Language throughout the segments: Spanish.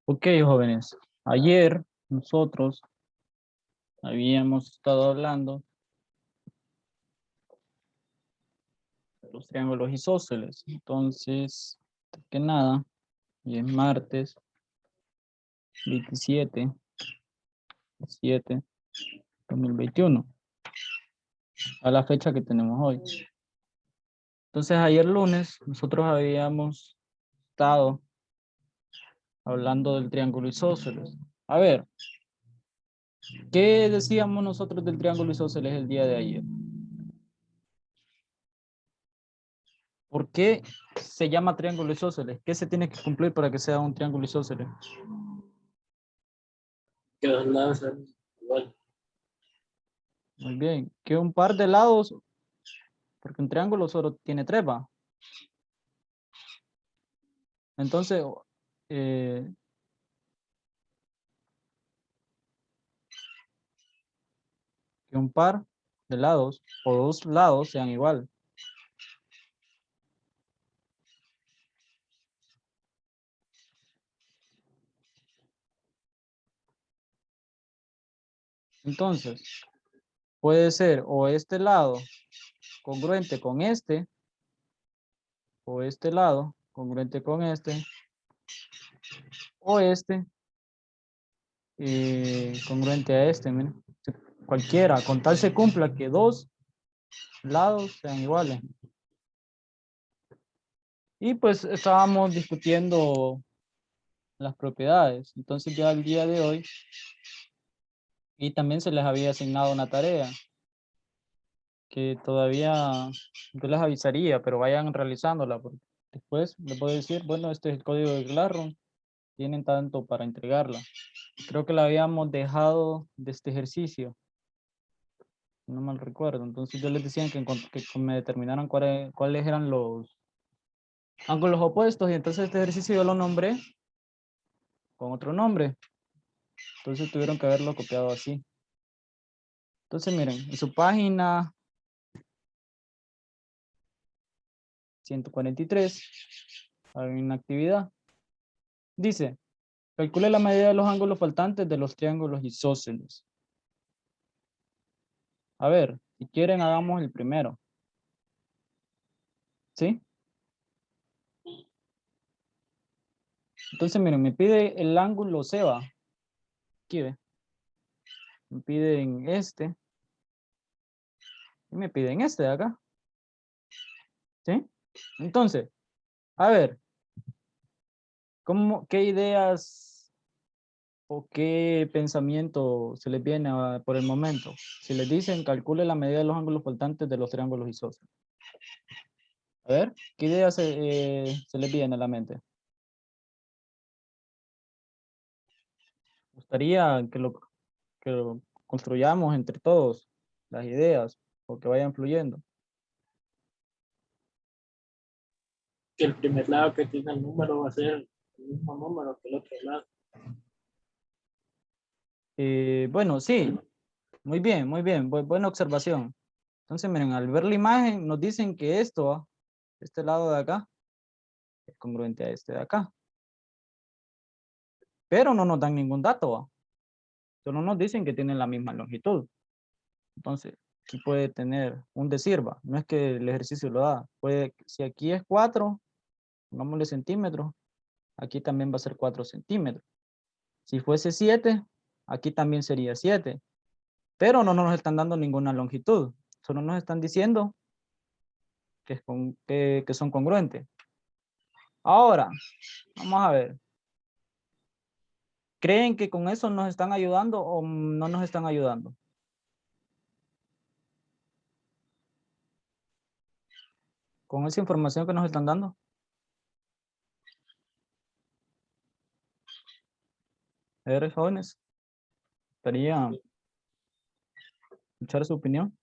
Ok, jóvenes. Ayer nosotros habíamos estado hablando de los triángulos isósceles. Entonces, antes que nada, hoy es martes 27, 7, 2021, a la fecha que tenemos hoy. Entonces, ayer lunes nosotros habíamos estado hablando del triángulo isósceles. A ver, ¿qué decíamos nosotros del triángulo isósceles el día de ayer? ¿Por qué se llama triángulo isósceles? ¿Qué se tiene que cumplir para que sea un triángulo isósceles? Que los lados sean igual. Muy bien. Que un par de lados, porque un triángulo solo tiene tres, ¿va? Entonces, eh, que un par de lados o dos lados sean igual. Entonces, puede ser o este lado congruente con este, o este lado congruente con este, o este congruente a este, miren. Cualquiera, con tal se cumpla que dos lados sean iguales. Y pues estábamos discutiendo las propiedades. Entonces ya el día de hoy, y también se les había asignado una tarea que todavía yo les avisaría, pero vayan realizándola, porque después les voy a decir, bueno, este es el código de Classroom, tienen tanto para entregarla. Creo que la habíamos dejado de este ejercicio, no mal recuerdo. Entonces yo les decía que me determinaran cuáles eran los ángulos opuestos, y entonces este ejercicio yo lo nombré con otro nombre. Entonces tuvieron que haberlo copiado así. Entonces miren, en su página 143 hay una actividad. Dice, calcule la medida de los ángulos faltantes de los triángulos isósceles. A ver, si quieren hagamos el primero. ¿Sí? Entonces miren, me pide el ángulo CEBA. Aquí ve. Me piden este. Y me piden este de acá. ¿Sí? Entonces, a ver, ¿qué ideas o qué pensamiento se les viene por el momento? Si les dicen, calcule la medida de los ángulos faltantes de los triángulos isósceles. A ver, ¿qué ideas se les viene a la mente? Me gustaría que lo construyamos entre todos, las ideas, o que vayan fluyendo. Que el primer lado que tiene el número va a ser el mismo número que el otro lado. Bueno, sí, muy bien, buena observación. Entonces, miren, al ver la imagen nos dicen que esto, este lado de acá, es congruente a este de acá. Pero no nos dan ningún dato, ¿va? Solo nos dicen que tienen la misma longitud. Entonces, aquí puede tener un decir, ¿va? No es que el ejercicio lo da. Si aquí es 4, pongámosle centímetros, aquí también va a ser 4 centímetros. Si fuese 7, aquí también sería 7. Pero no nos están dando ninguna longitud. Solo nos están diciendo que son congruentes. Ahora, vamos a ver. ¿Creen que con eso nos están ayudando o no nos están ayudando? Con esa información que nos están dando. A ver, jóvenes, gustaría escuchar su opinión.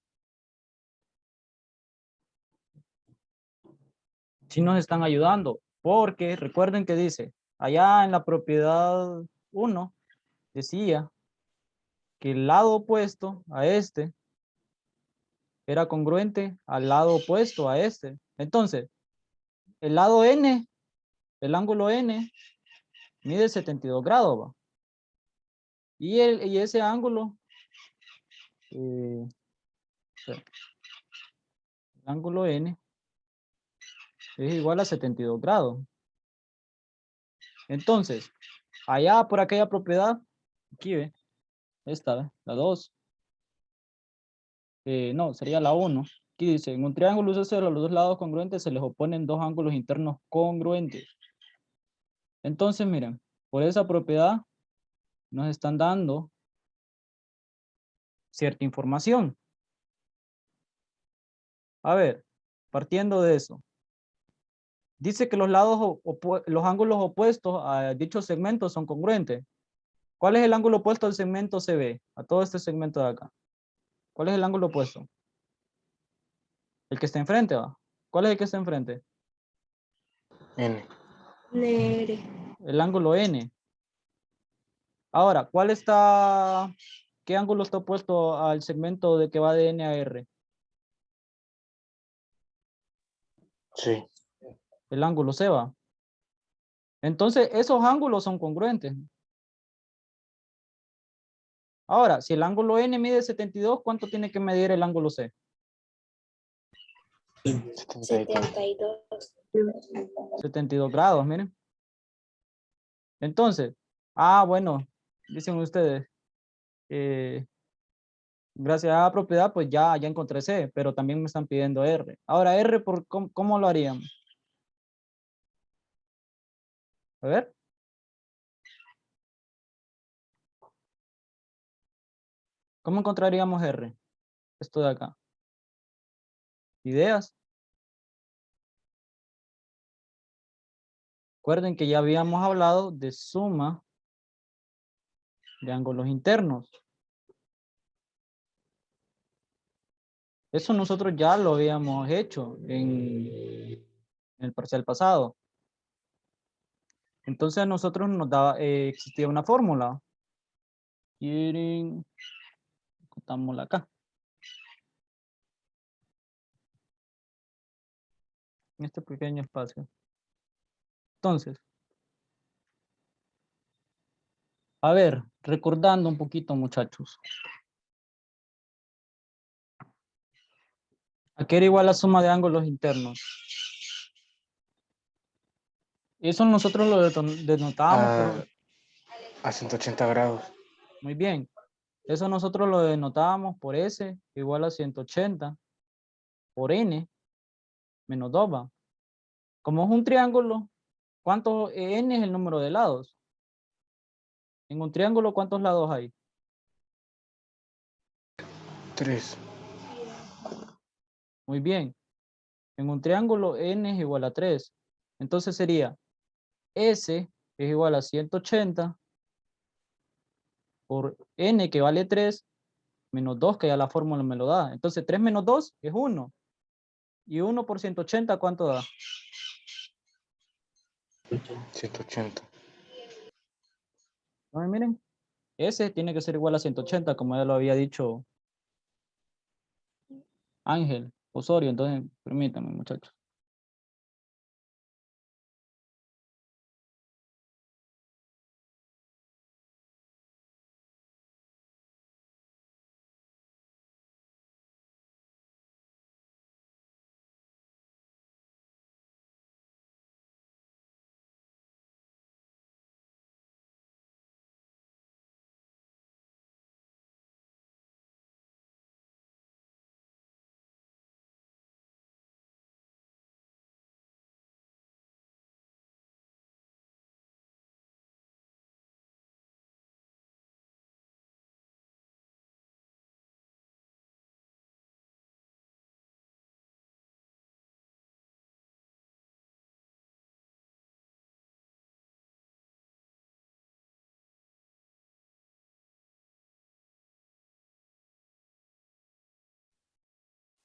Sí nos están ayudando, porque recuerden que dice, allá en la propiedad 1, decía que el lado opuesto a este era congruente al lado opuesto a este. Entonces, el lado N, el ángulo N, mide 72 grados, ¿va? Y ese ángulo, el ángulo N es igual a 72 grados. Entonces, allá por aquella propiedad, aquí ve, esta, ¿ve? La 2. No, sería la 1. Aquí dice, en un triángulo isósceles a los dos lados congruentes se les oponen dos ángulos internos congruentes. Entonces, miren, por esa propiedad nos están dando cierta información. A ver, partiendo de eso. Dice que los los ángulos opuestos a dichos segmentos son congruentes. ¿Cuál es el ángulo opuesto al segmento CB? A todo este segmento de acá. ¿Cuál es el ángulo opuesto? El que está enfrente, ¿va? ¿Cuál es el que está enfrente? N. El ángulo N. Ahora, ¿qué ángulo está opuesto al segmento de que va de N a R? Sí. El ángulo C, ¿va? Entonces, esos ángulos son congruentes. Ahora, si el ángulo N mide 72, ¿cuánto tiene que medir el ángulo C? 72. 72 grados, miren. Entonces, bueno, dicen ustedes, gracias a la propiedad, pues ya encontré C, pero también me están pidiendo R. Ahora, R, ¿cómo lo haríamos? A ver. ¿Cómo encontraríamos R? Esto de acá. ¿Ideas? Recuerden que ya habíamos hablado de suma de ángulos internos. Eso nosotros ya lo habíamos hecho en el parcial pasado. Entonces a nosotros nos daba, existía una fórmula. Quieren, cortámosla acá. En este pequeño espacio. Entonces, a ver, recordando un poquito, muchachos. ¿A qué era igual la suma de ángulos internos? Eso nosotros lo denotábamos por... A 180 grados. Muy bien. Eso nosotros lo denotábamos por S igual a 180 por N menos 2, ¿va? Como es un triángulo, ¿cuántos N es el número de lados? En un triángulo, ¿cuántos lados hay? 3. Muy bien. En un triángulo N es igual a 3. Entonces sería S es igual a 180 por N que vale 3 menos 2 que ya la fórmula me lo da. Entonces 3 menos 2 es 1. Y 1 por 180, ¿cuánto da? 180. ¿No? Miren, S tiene que ser igual a 180, como ya lo había dicho Ángel Osorio. Entonces, permítanme, muchachos.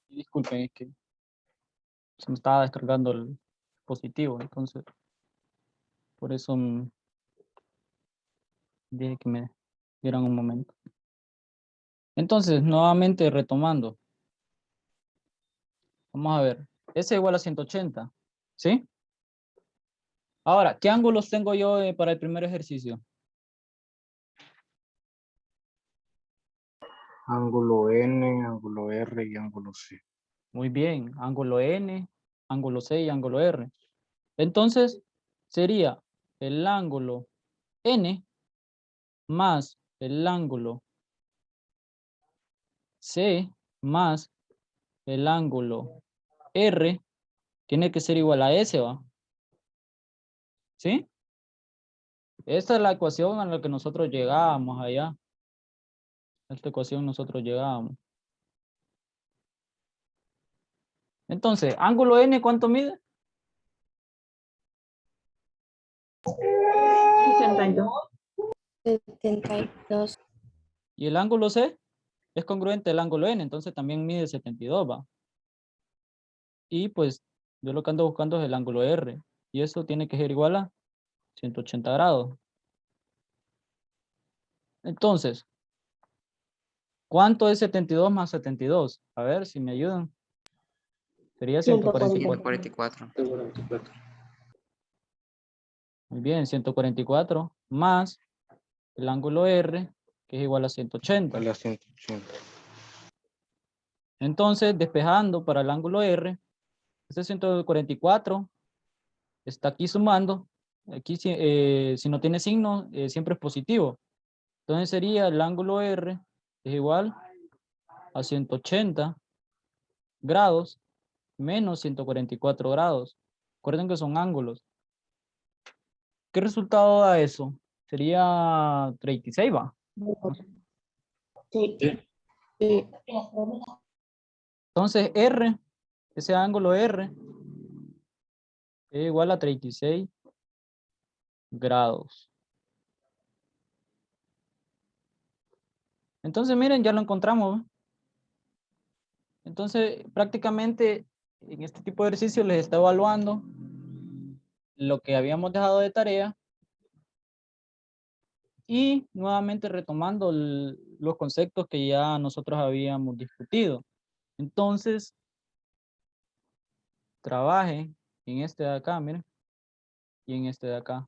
Disculpen, es que se me estaba descargando el dispositivo, entonces por eso dije que me dieran un momento. Entonces, nuevamente retomando. Vamos a ver. S igual a 180, ¿sí? Ahora, ¿qué ángulos tengo yo para el primer ejercicio? Ángulo N, ángulo R y ángulo C. Muy bien, ángulo N, ángulo C y ángulo R. Entonces, sería el ángulo N más el ángulo C más el ángulo R tiene que ser igual a S, ¿va? ¿Sí? Esta es la ecuación a la que nosotros llegábamos allá. A esta ecuación nosotros llegábamos. Entonces, ángulo N, ¿cuánto mide? 62. 72. Y el ángulo C es congruente al ángulo N, entonces también mide 72, ¿va? Y pues yo lo que ando buscando es el ángulo R. Y eso tiene que ser igual a 180 grados. Entonces, ¿cuánto es 72 más 72? A ver si me ayudan. Sería 144. 144. 144. Muy bien, 144 más el ángulo R, que es igual a 180. A la 180. Entonces, despejando para el ángulo R, este 144 está aquí sumando. Aquí, si no tiene signo, siempre es positivo. Entonces sería el ángulo R es igual a 180 grados menos 144 grados. Recuerden que son ángulos. ¿Qué resultado da eso? Sería 36, ¿va? Sí. Sí. Sí. Entonces R, ese ángulo R, es igual a 36 grados. Entonces miren, ya lo encontramos, ¿ve? Entonces prácticamente en este tipo de ejercicio les está evaluando lo que habíamos dejado de tarea y nuevamente retomando los conceptos que ya nosotros habíamos discutido. Entonces, trabaje en este de acá, miren, y en este de acá.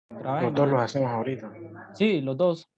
Trabajen Los dos en los hacemos ahorita. Sí, los dos.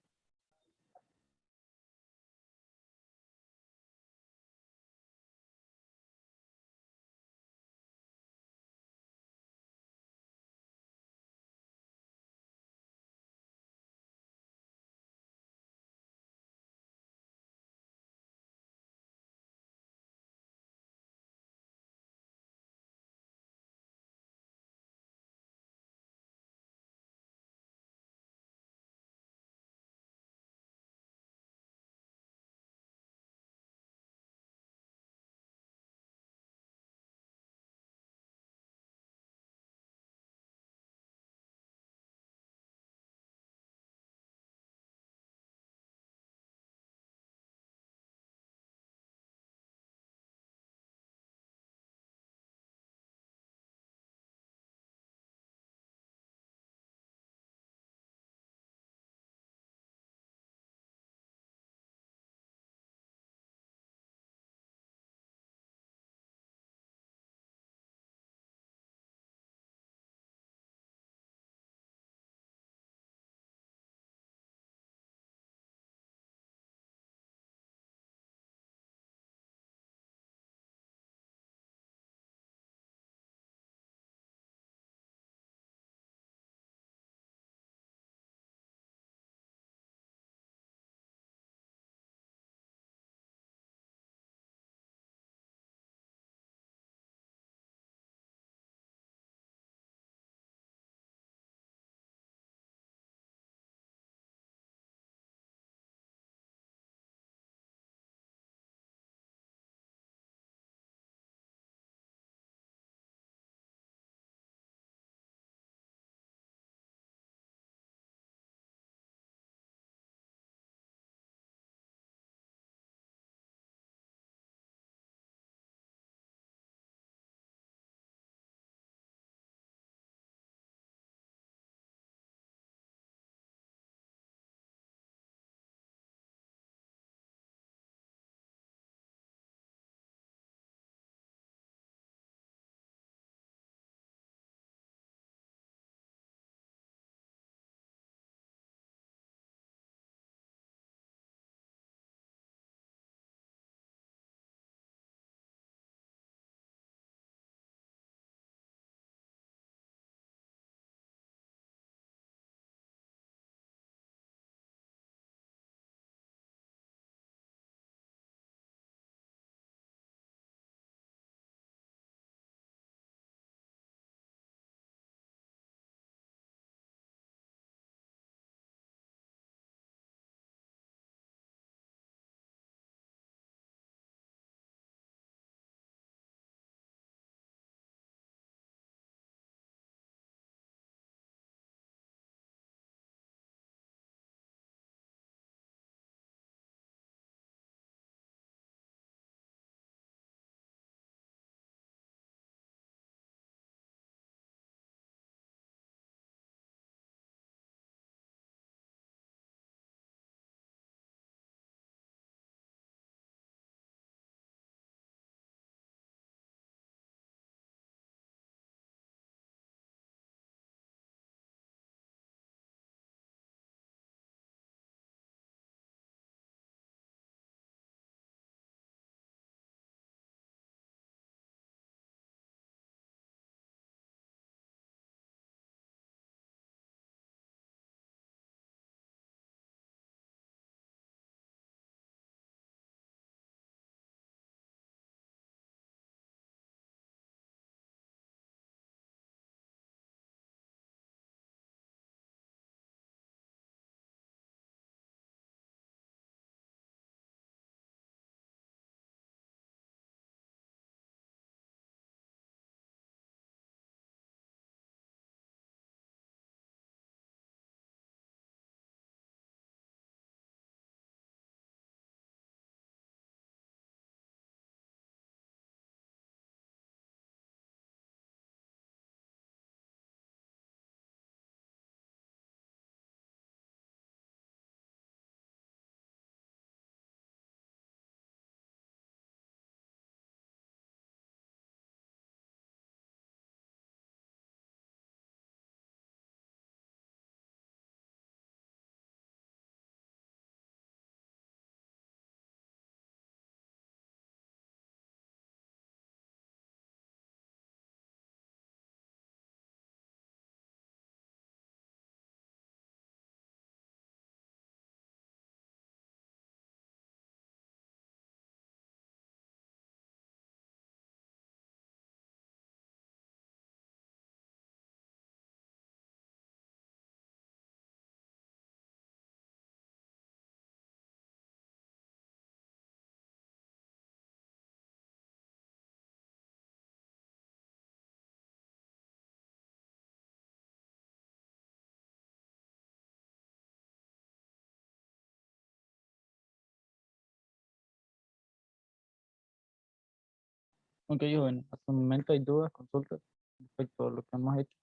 Ok, joven, hasta el momento hay dudas, consultas respecto a lo que hemos hecho.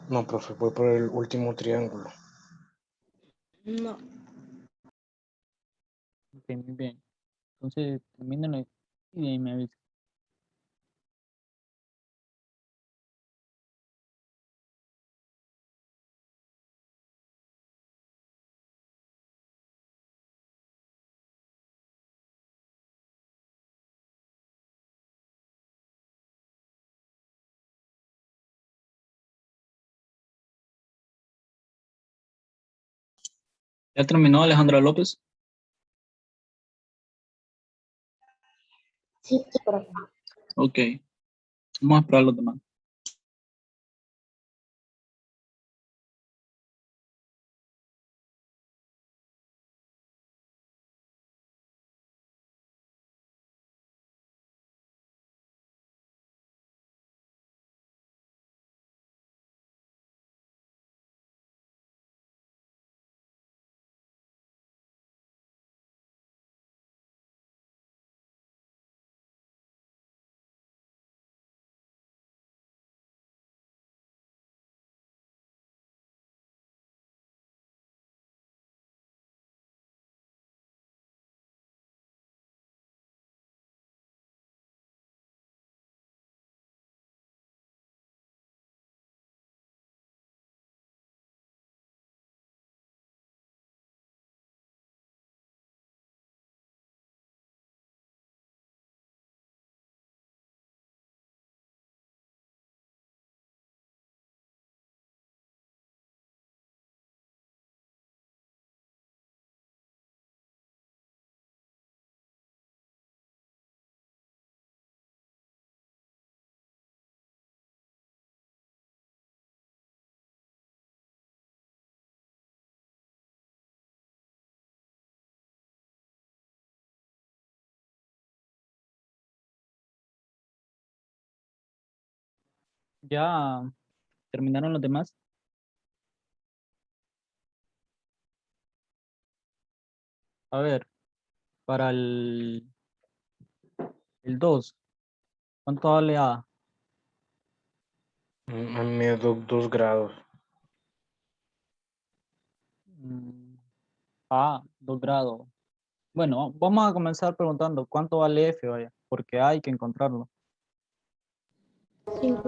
No, profe, voy por el último triángulo. No. Ok, muy bien. Entonces, termínenlo y de ahí me avisa. ¿Ya terminó Alejandra López? Sí, profe. Ok, vamos a esperar a los demás. ¿Ya terminaron los demás? A ver, para el 2, ¿cuánto vale A? A mí me dio 2 grados. Mm, A, 2 grados. Bueno, vamos a comenzar preguntando cuánto vale F, vaya, porque hay que encontrarlo.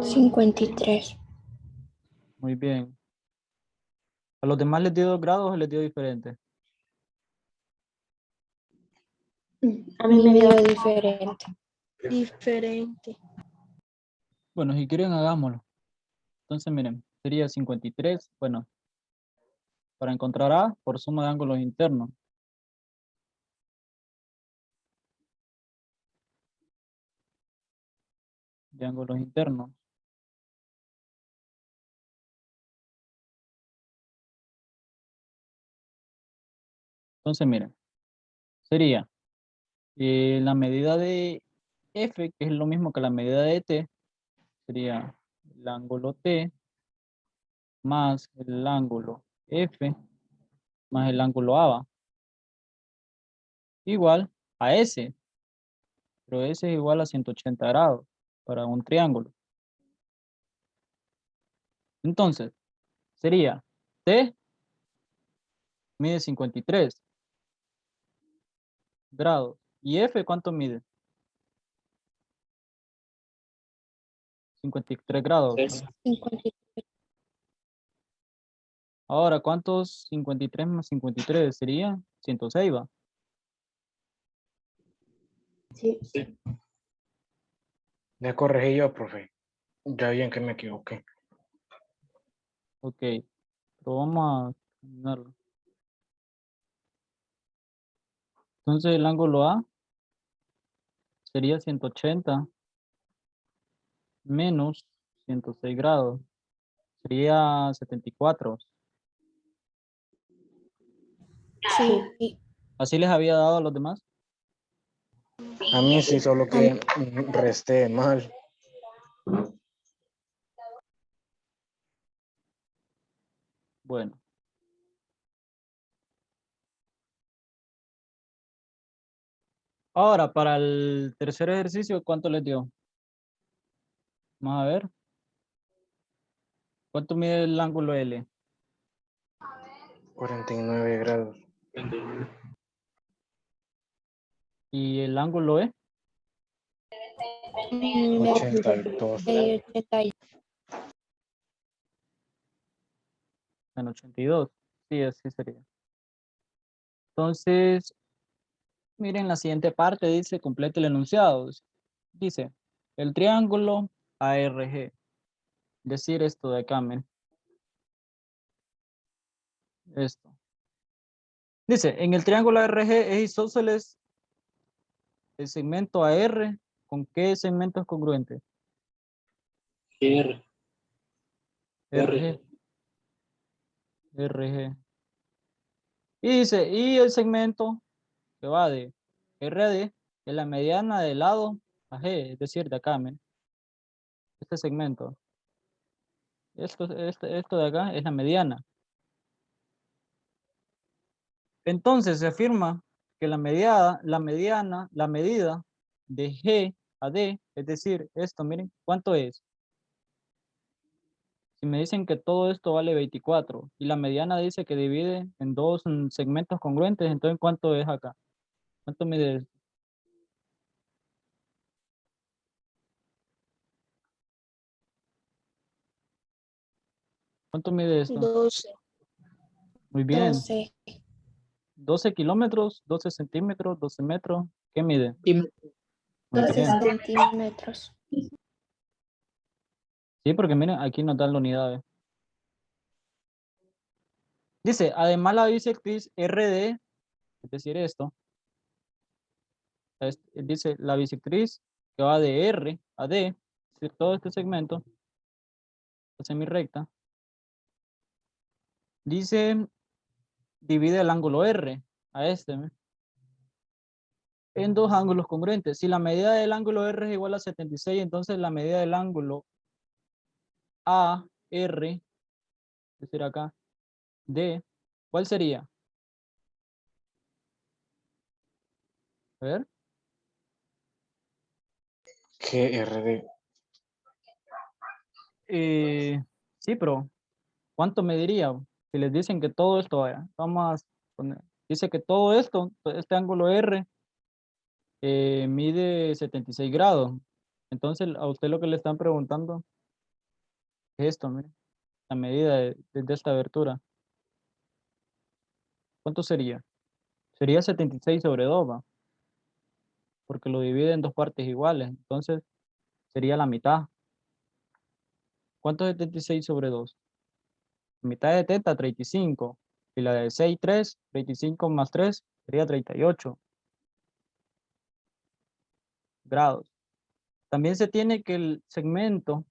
53. Muy bien. ¿A los demás les dio 2 grados o les dio diferente? A mí me dio diferente. Diferente. Bueno, si quieren, hagámoslo. Entonces, miren, sería 53. Bueno, para encontrar A por suma de ángulos internos. De ángulos internos. Entonces, miren, sería la medida de F, que es lo mismo que la medida de T, sería el ángulo T más el ángulo F más el ángulo A, igual a S, pero S es igual a 180 grados para un triángulo. Entonces, sería T mide 53 grados. ¿Y F cuánto mide? 53 grados. Tres. 53. Ahora, ¿cuántos 53 más 53 sería? 106, ¿va? Sí. Sí. Ya corregí yo, profe. Ya bien que me equivoqué. Ok, pero vamos a terminarlo. Entonces, el ángulo A sería 180 menos 106 grados. Sería 74. Sí. ¿Así les había dado a los demás? A mí sí, solo que resté mal. Bueno. Ahora, para el tercer ejercicio, ¿cuánto les dio? Vamos a ver. ¿Cuánto mide el ángulo L? 49 grados. 39. ¿Y el ángulo E? 82. 80. En 82. Sí, así sería. Entonces, miren la siguiente parte, dice, complete el enunciado. Dice, el triángulo ARG. Decir esto de acá, miren. Esto. Dice, en el triángulo ARG es isósceles el segmento AR. ¿Con qué segmento es congruente? R. RG. RG. Y dice, y el segmento que va de RD es la mediana del lado AG, es decir, de acá, miren. Este segmento. Esto de acá es la mediana. Entonces se afirma que la medida de G a D, es decir, esto, miren, ¿cuánto es? Si me dicen que todo esto vale 24 y la mediana dice que divide en dos segmentos congruentes, entonces ¿cuánto es acá? ¿Cuánto mide esto? ¿Cuánto mide esto? 12. Muy bien. 12. 12 kilómetros, 12 centímetros, 12 metros. ¿Qué mide? Dime, Muy 12 bien. centímetros. Sí, porque miren, aquí nos dan la unidad. Dice, además la bisectriz RD, es decir, esto, dice la bisectriz que va de R a D, es decir, todo este segmento, la semirrecta, dice, divide el ángulo R a este, ¿ve? En dos ángulos congruentes. Si la medida del ángulo R es igual a 76, entonces la medida del ángulo AR, es decir, acá, D, ¿cuál sería? A ver. GRD. Sí, pero ¿cuánto mediría? Si les dicen que todo esto, vaya, vamos a poner, dice que todo esto, este ángulo R, mide 76 grados. Entonces, a usted lo que le están preguntando es esto, mire, la medida de esta abertura. ¿Cuánto sería? Sería 76 sobre 2, ¿va? Porque lo divide en dos partes iguales. Entonces, sería la mitad. ¿Cuánto es 76 sobre 2? La mitad de teta, 35. Y la de 6, 3, 35 más 3, sería 38 grados. También se tiene que el segmento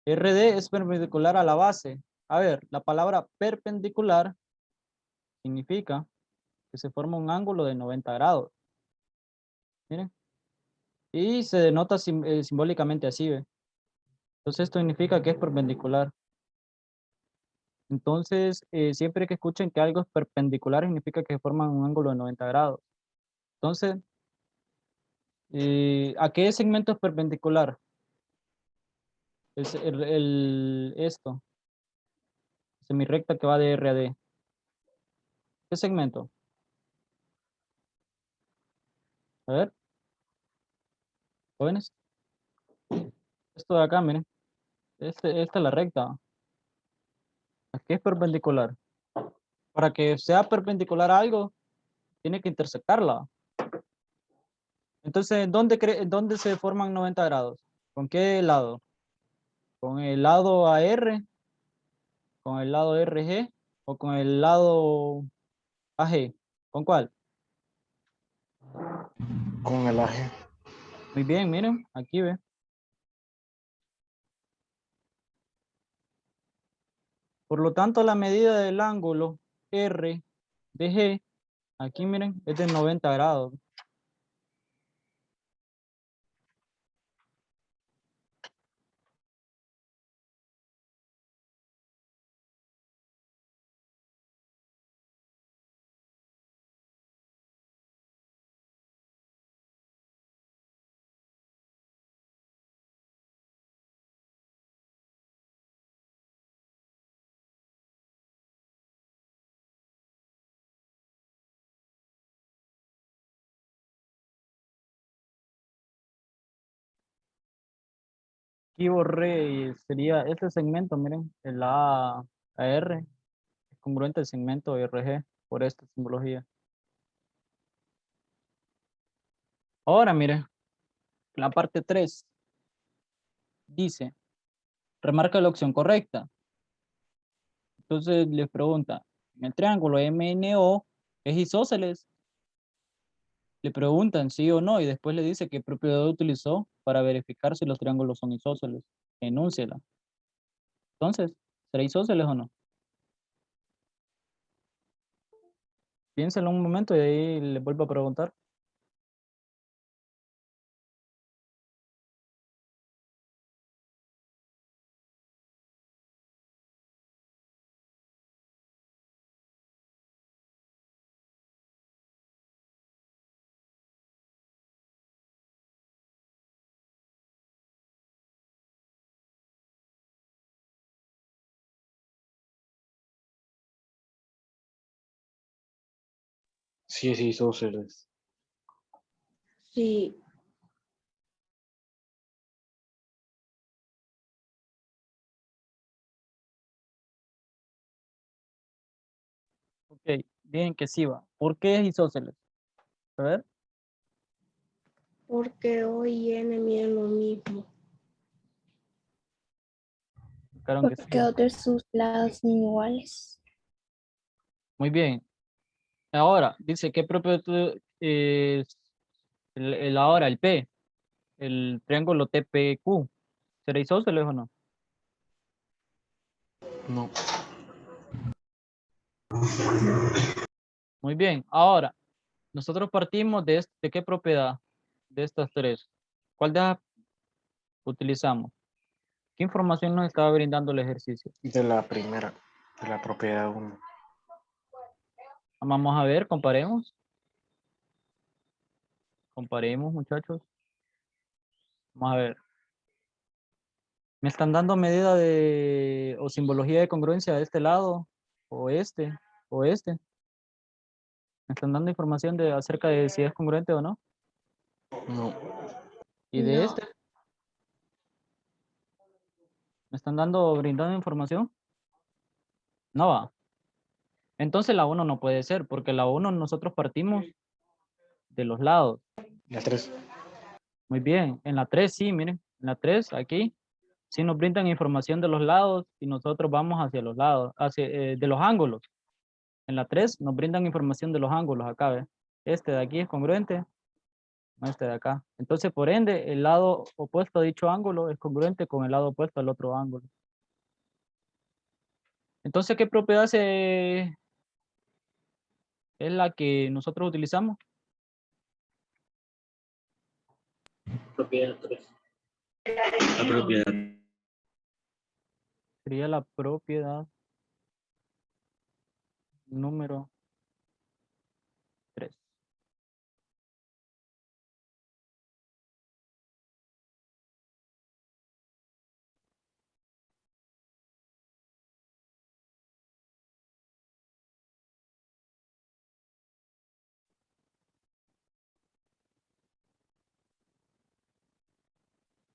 RD es perpendicular a la base. A ver, la palabra perpendicular significa que se forma un ángulo de 90 grados. Miren. Y se denota simbólicamente así, ¿ve? Entonces esto significa que es perpendicular. Entonces, siempre que escuchen que algo es perpendicular, significa que forman un ángulo de 90 grados. Entonces, ¿a qué segmento es perpendicular? Esto, semirrecta que va de R a D. ¿Qué segmento? A ver, jóvenes. Esto de acá, miren. Esta es la recta. Aquí es perpendicular. Para que sea perpendicular a algo, tiene que intersectarla. Entonces, ¿dónde se forman 90 grados? ¿Con qué lado? ¿Con el lado AR? ¿Con el lado RG? ¿O con el lado AG? ¿Con cuál? Con el AG. Muy bien, miren, aquí ve. Por lo tanto, la medida del ángulo R de G, aquí miren, es de 90 grados. Aquí borré, sería este segmento, miren, el A a R, es congruente al segmento RG por esta simbología. Ahora, miren, la parte 3 dice, remarca la opción correcta. Entonces les pregunta, ¿en el triángulo MNO es isósceles? Le preguntan sí o no y después le dice qué propiedad utilizó para verificar si los triángulos son isósceles. Enúnciela. Entonces, ¿será isósceles o no? Piénselo un momento y ahí le vuelvo a preguntar. Sí, es isósceles. Sí. Ok, bien que sí va. ¿Por qué es isósceles? A ver, Porque O y N miden lo mismo. claro que sí. Porque otros sus lados son iguales. Muy bien. Ahora, dice, ¿qué propiedad es ahora, el P? El triángulo TPQ. ¿Será isósceles o no? No. Muy bien. Ahora, nosotros partimos ¿de qué propiedad? De estas tres. ¿Cuál de las utilizamos? ¿Qué información nos estaba brindando el ejercicio? De la primera, de la propiedad 1. Vamos a ver, comparemos. Comparemos, muchachos. Vamos a ver. ¿Me están dando medida o simbología de congruencia de este lado? ¿O este? ¿O este? ¿Me están dando información acerca de si es congruente o no? No. ¿Y de No. este? ¿Me están brindando información? No va. Entonces la uno no puede ser, porque la uno nosotros partimos de los lados. La 3. Muy bien. En la 3 sí, miren. En la 3 aquí, sí nos brindan información de los lados y nosotros vamos hacia los lados, de los ángulos. En la 3 nos brindan información de los ángulos acá, ¿ve? Este de aquí es congruente con este de acá. Entonces, por ende, el lado opuesto a dicho ángulo es congruente con el lado opuesto al otro ángulo. Entonces, ¿qué propiedad es la que nosotros utilizamos? Propiedad 3. La propiedad. Sería la propiedad número 3.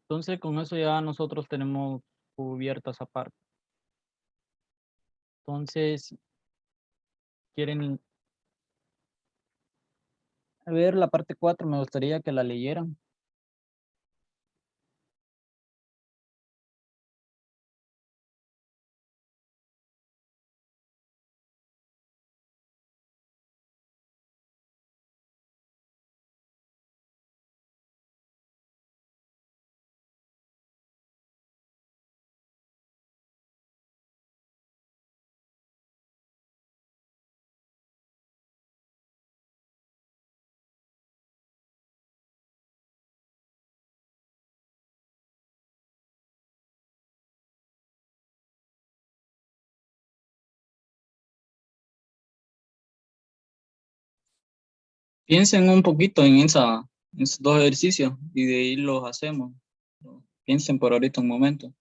Entonces, con eso ya nosotros tenemos cubierta esa parte. Entonces, quieren ver la parte 4, me gustaría que la leyeran. Piensen un poquito en esos dos ejercicios y de ahí los hacemos. Piensen por ahorita un momento.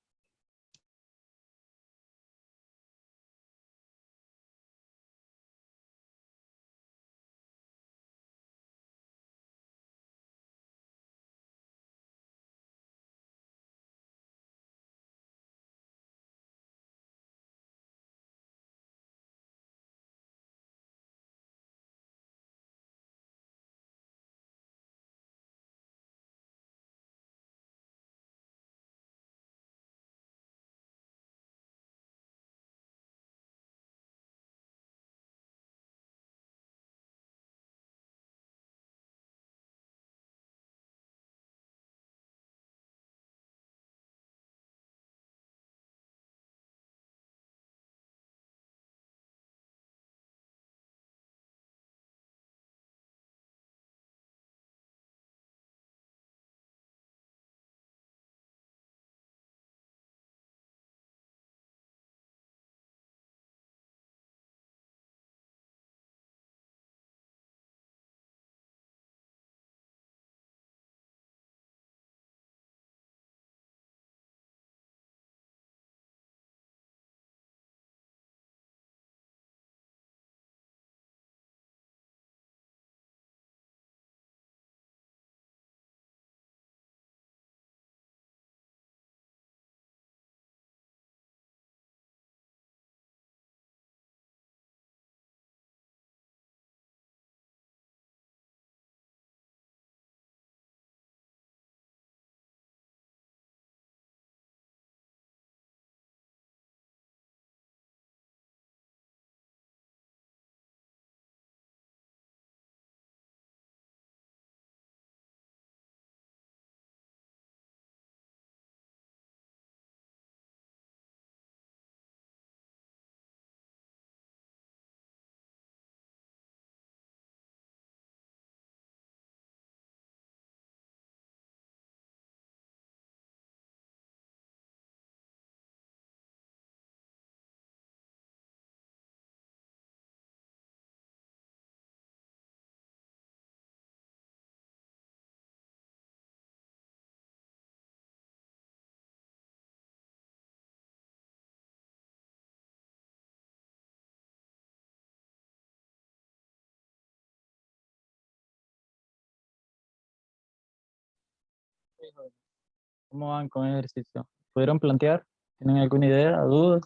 ¿Cómo van con el ejercicio? ¿Pudieron plantear? ¿Tienen alguna idea, dudas?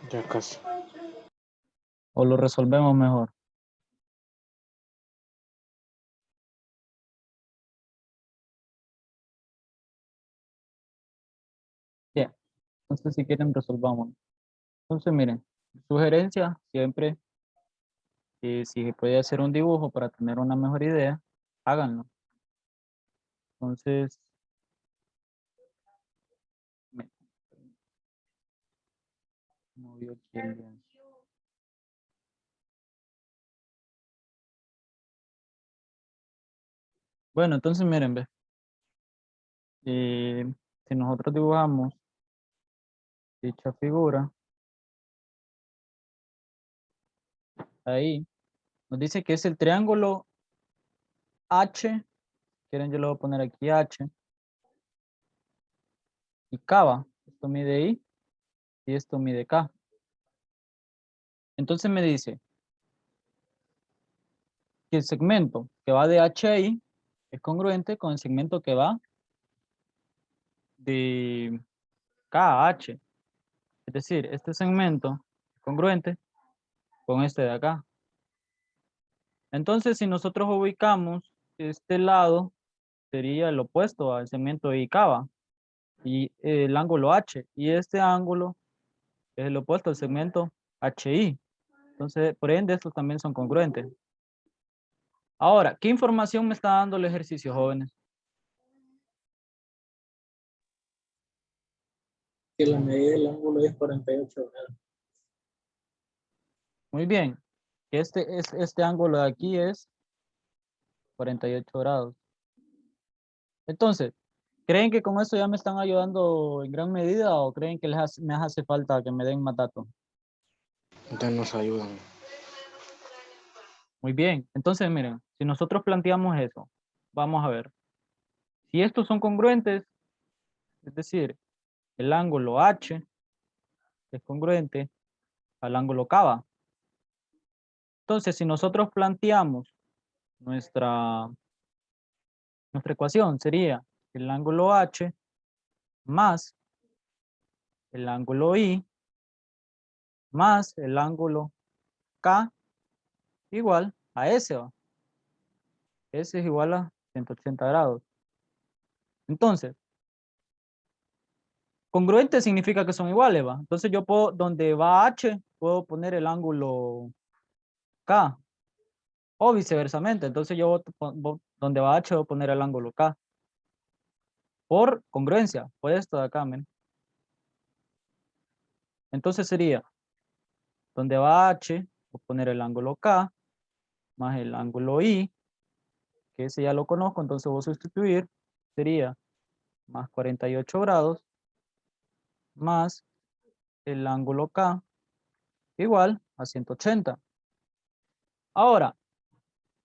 Ya casi. ¿O lo resolvemos mejor? Bien, entonces si quieren resolvamos. Entonces miren, sugerencia siempre, si se puede hacer un dibujo para tener una mejor idea, háganlo. Entonces, me movió aquí el lienzo. Bueno, entonces miren, ve. Si nosotros dibujamos dicha figura, ahí nos dice que es el triángulo H, quieren yo lo voy a poner aquí H, y K va. Esto mide I y esto mide K. Entonces me dice que el segmento que va de H a I es congruente con el segmento que va de K a H. Es decir, este segmento es congruente con este de acá. Entonces, si nosotros ubicamos este lado, sería el opuesto al segmento IK, ¿va? Y el ángulo H. Y este ángulo es el opuesto al segmento HI. Entonces, por ende, estos también son congruentes. Ahora, ¿qué información me está dando el ejercicio, jóvenes? Que la medida del ángulo es 48 grados. Muy bien. Este ángulo de aquí es 48 grados. Entonces, ¿creen que con esto ya me están ayudando en gran medida o creen que me hace falta que me den más datos? Entonces nos ayudan. Muy bien. Entonces, miren, si nosotros planteamos eso, vamos a ver. Si estos son congruentes, es decir, el ángulo H es congruente al ángulo K, ¿va? Entonces, si nosotros planteamos nuestra ecuación, sería el ángulo H más el ángulo I más el ángulo K igual a S, ¿va? S es igual a 180 grados. Entonces, congruente significa que son iguales, ¿va? Entonces yo puedo, donde va H, puedo poner el ángulo K. O viceversamente. Entonces yo donde va H, voy a poner el ángulo K. Por congruencia. Pues esto de acá, men. Entonces sería, donde va H, voy a poner el ángulo K, más el ángulo I, que ese ya lo conozco, entonces voy a sustituir. Sería más 48 grados, más el ángulo K, igual a 180. Ahora,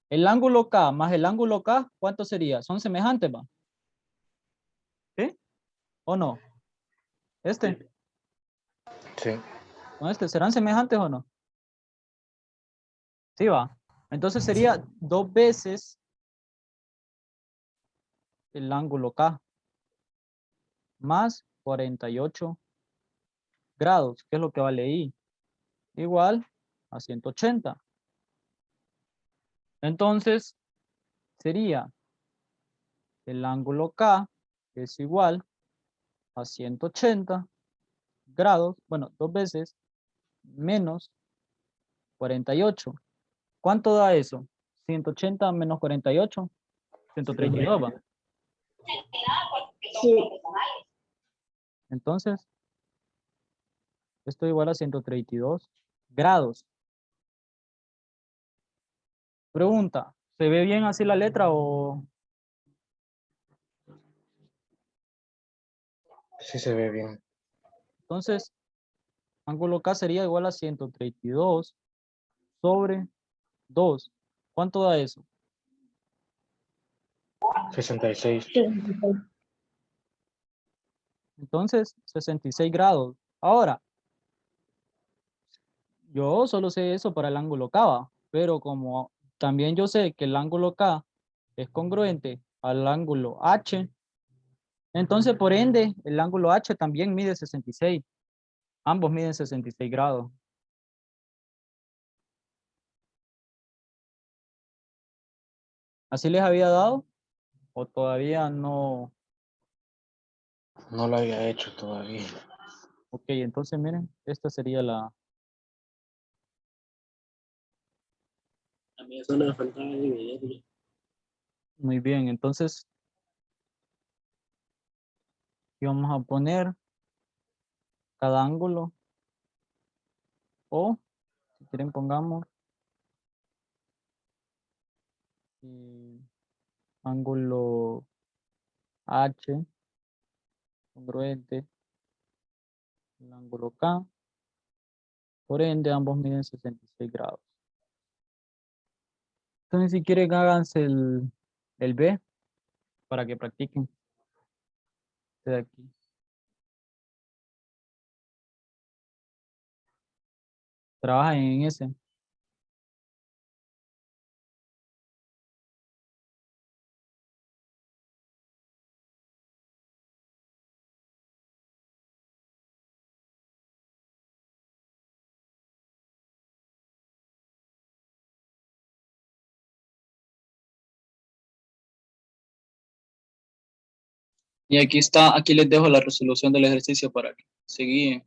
el ángulo K más el ángulo K, ¿cuánto sería? ¿Son semejantes, va? ¿Sí? ¿O no? ¿Este? Sí. ¿Con este? ¿Serán semejantes o no? Sí, va. Entonces sería 2 veces el ángulo K más 48 grados, que es lo que vale I, igual a 180. Entonces sería el ángulo K es igual a 180 grados, bueno, 2 veces menos 48. ¿Cuánto da eso? 180 menos 48, 132, ¿va? Sí. Entonces, esto igual a 132 grados. Pregunta, ¿se ve bien así la letra o...? Sí se ve bien. Entonces, ángulo K sería igual a 132 sobre 2. ¿Cuánto da eso? 66. Entonces, 66 grados. Ahora, yo solo sé eso para el ángulo K, ¿va? Pero como también yo sé que el ángulo K es congruente al ángulo H. Entonces, por ende, el ángulo H también mide 66. Ambos miden 66 grados. ¿Así les había dado? ¿O todavía no? No lo había hecho todavía. Ok, entonces miren, esta sería la... A mí solo me faltaba dividirlo. Muy bien, entonces, ¿qué vamos a poner? Cada ángulo. O, si quieren, pongamos ángulo H congruente el ángulo K. Por ende, ambos miden 66 grados. Entonces, si quieren, háganse el B para que practiquen. Este de aquí. Trabajen en ese. Y aquí está, aquí les dejo la resolución del ejercicio para que se guíen.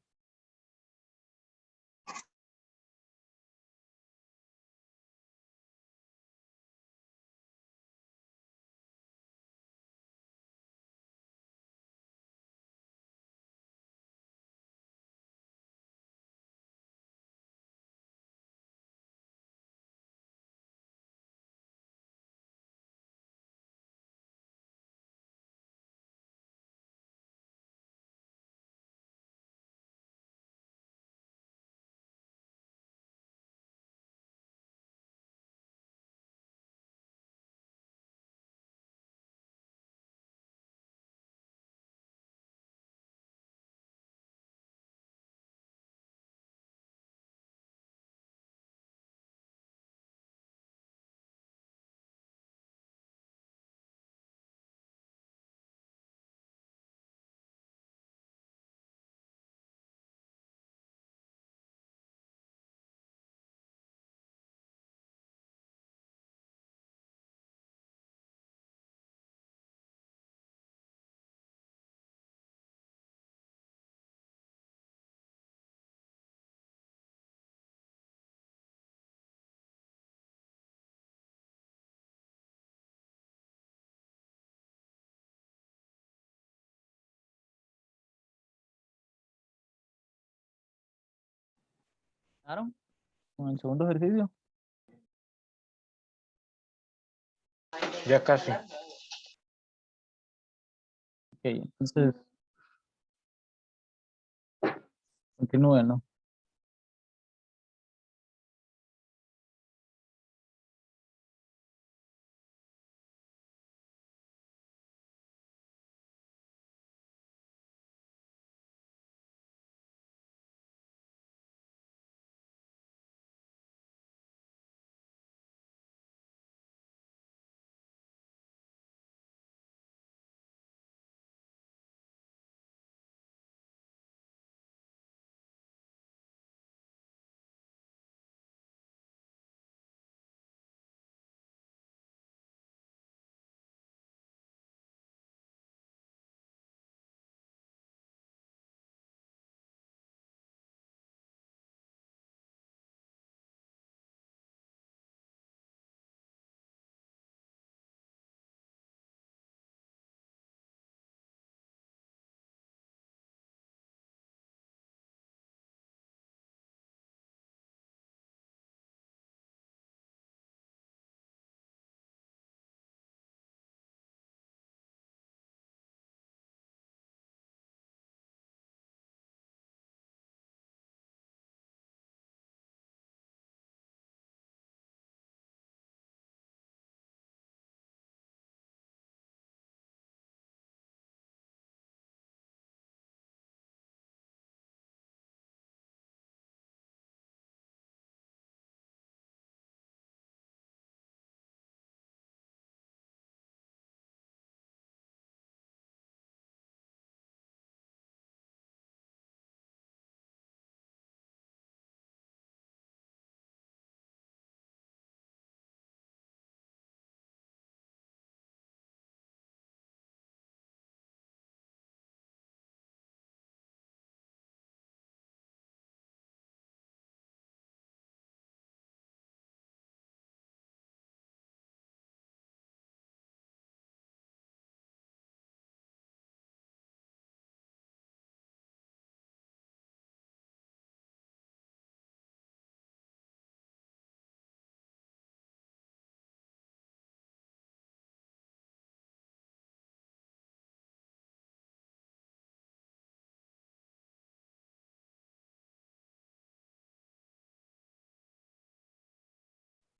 ¿Claro? Con el segundo ejercicio. Ya casi. Ok, entonces, continúen, ¿no?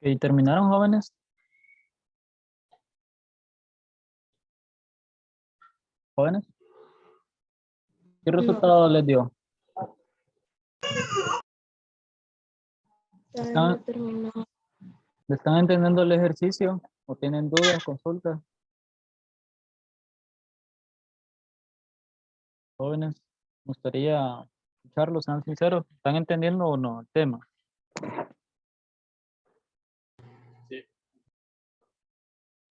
¿Y terminaron, jóvenes? ¿Jóvenes? ¿Qué resultado les dio? Todavía ¿Están, no terminó. ¿están entendiendo el ejercicio? ¿O tienen dudas, consultas? Jóvenes, me gustaría escucharlos, sean sinceros. ¿Están entendiendo o no el tema? Sí.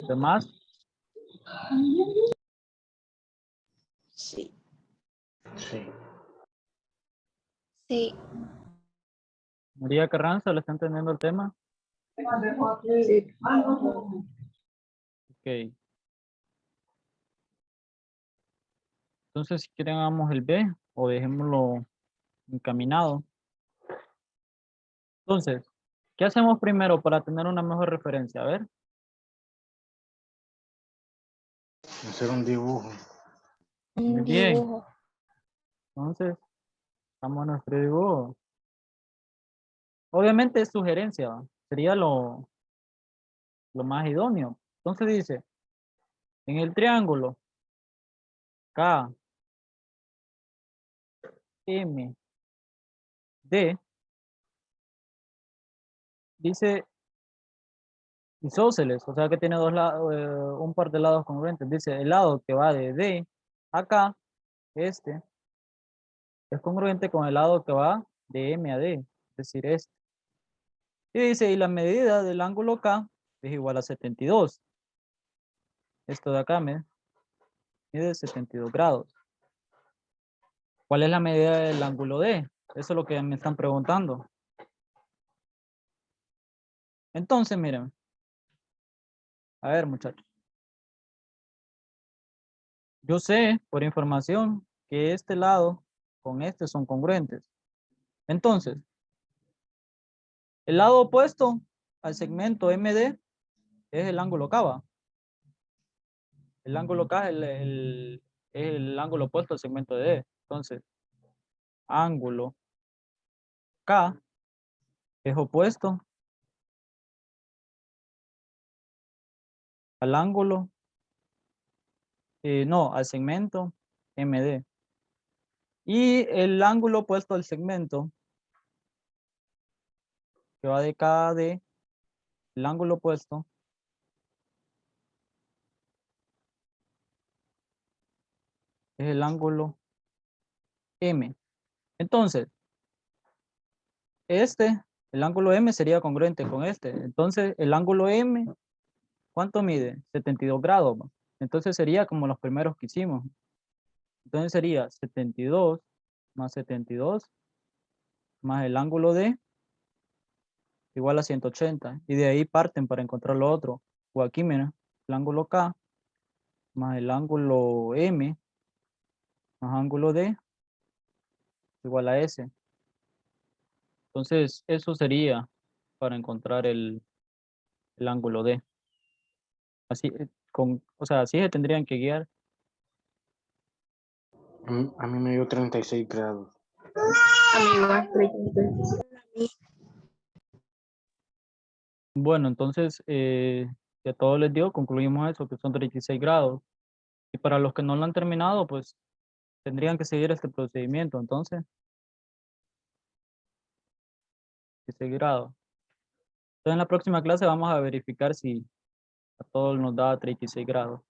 ¿Demás? Sí. Sí. Sí. María Carranza, ¿le está entendiendo el tema? Ok. Entonces, si quieren, hagamos el B o dejémoslo encaminado. Entonces, ¿qué hacemos primero para tener una mejor referencia? A ver. Hacer un dibujo. Muy Un bien. dibujo. Entonces, vamos a nuestro dibujo. Obviamente es sugerencia, ¿va? Sería lo más idóneo. Entonces dice, en el triángulo K, M, D, dice isósceles, o sea que tiene dos lados, un par de lados congruentes. Dice el lado que va de D a K, este, es congruente con el lado que va de M a D, es decir, este. Y dice, y la medida del ángulo K es igual a 72. Esto de acá mide 72 grados. ¿Cuál es la medida del ángulo D? Eso es lo que me están preguntando. Entonces, miren. A ver, muchachos. Yo sé, por información, que este lado con este son congruentes. Entonces, el lado opuesto al segmento MD es el ángulo K, ¿va? El ángulo K es el ángulo opuesto al segmento de D. Entonces, ángulo K es opuesto al ángulo, no, al segmento MD. Y el ángulo opuesto al segmento que va de K a D, el ángulo opuesto es el ángulo M. Entonces, el ángulo M sería congruente con este. Entonces, el ángulo M, ¿cuánto mide? 72 grados, ¿va? Entonces sería como los primeros que hicimos. Entonces sería 72 más 72 más el ángulo D igual a 180. Y de ahí parten para encontrar lo otro. O aquí, mira, el ángulo K más el ángulo M más ángulo D igual a S. Entonces, eso sería para encontrar el ángulo D. Así, o sea, así se tendrían que guiar. A mí me dio 36 grados. Bueno, entonces, si a todos les dio, concluimos eso, que son 36 grados. Y para los que no lo han terminado, pues tendrían que seguir este procedimiento. Entonces, 36 grados. Entonces, en la próxima clase vamos a verificar si a todos nos da 36 grados.